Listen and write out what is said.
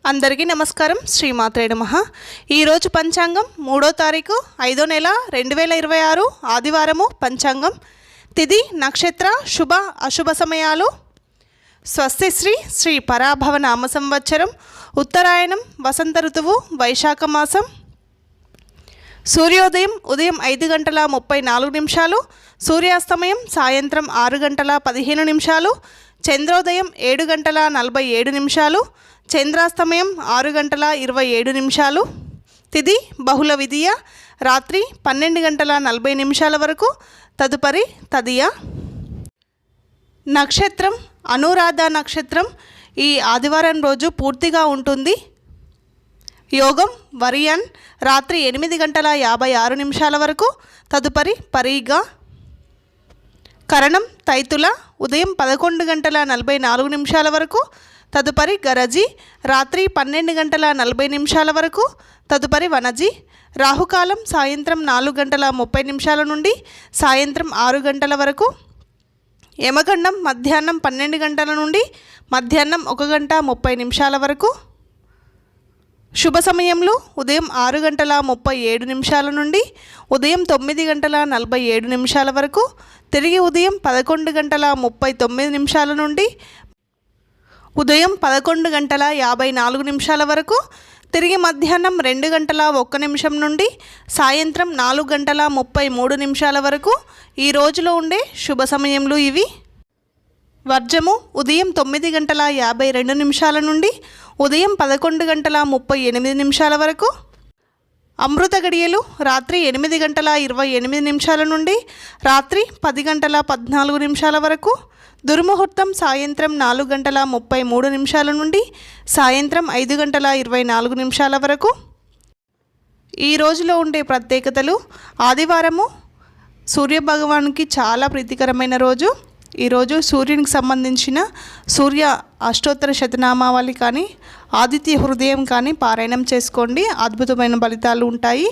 అందరికీ నమస్కారం. శ్రీమాత్రే నమః. ఈరోజు పంచాంగం 3వ తారీఖు 5వ నెల 2026 ఆదివారము. పంచాంగం తిథి నక్షత్ర శుభ అశుభ సమయాలు. స్వస్తి శ్రీ పరాభవ నామ సంవత్సరం ఉత్తరాయణం వసంత ఋతువు వైశాఖ మాసం. సూర్యోదయం ఉదయం 5 గంటల 34 నిమిషాలు, సూర్యాస్తమయం సాయంత్రం 6 గంటల 15 నిమిషాలు, చంద్రోదయం 7 గంటల 47 నిమిషాలు, చంద్రాస్తమయం 6 గంటల 27 నిమిషాలు. తిథి బహుళ విధియ రాత్రి 12 గంటల 40 నిమిషాల వరకు, తదుపరి తదియ. నక్షత్రం అనురాధ నక్షత్రం ఈ ఆదివారం రోజు పూర్తిగా ఉంటుంది. యోగం వరియన్ రాత్రి 8 గంటల 56 నిమిషాల వరకు, తదుపరి పరిగా. కరణం తైతుల ఉదయం 11 గంటల 44 నిమిషాల వరకు, తదుపరి గరజి రాత్రి 12 గంటల 40 నిమిషాల వరకు, తదుపరి వనజి. రాహుకాలం సాయంత్రం 4 గంటల 30 నిమిషాల నుండి సాయంత్రం 6 గంటల వరకు. యమగండం మధ్యాహ్నం 12 గంటల నుండి మధ్యాహ్నం 1 గంట 30 నిమిషాల వరకు. శుభ సమయంలో ఉదయం 6 గంటల 37 నిమిషాల నుండి ఉదయం 9 గంటల 47 నిమిషాల వరకు, తిరిగి ఉదయం 11 గంటల 39 నిమిషాల నుండి ఉదయం 11 గంటల 54 నిమిషాల వరకు, తిరిగి మధ్యాహ్నం 2 గంటల 1 నిమిషం నుండి సాయంత్రం 4 గంటల 33 నిమిషాల వరకు. ఈ రోజులో ఉండే శుభ సమయంలో ఇవి: వర్జము ఉదయం 9 గంటల 52 నిమిషాల నుండి ఉదయం 11 గంటల 38 నిమిషాల వరకు. అమృత గడియలు రాత్రి 8 గంటల 28 నిమిషాల నుండి రాత్రి 10 గంటల 14 నిమిషాల వరకు. దుర్ముహూర్తం సాయంత్రం 4 గంటల 33 నిమిషాల నుండి సాయంత్రం 5 గంటల 24 నిమిషాల వరకు. ఈ రోజులో ఉండే ప్రత్యేకతలు: ఆదివారము సూర్యభగవానునికి చాలా ప్రీతికరమైన రోజు. ఈరోజు సూర్యునికి సంబంధించిన సూర్య అష్టోత్తర శతనామావళి కానీ ఆదిత్య హృదయం కానీ పారాయణం చేసుకోండి, అద్భుతమైన ఫలితాలు ఉంటాయి.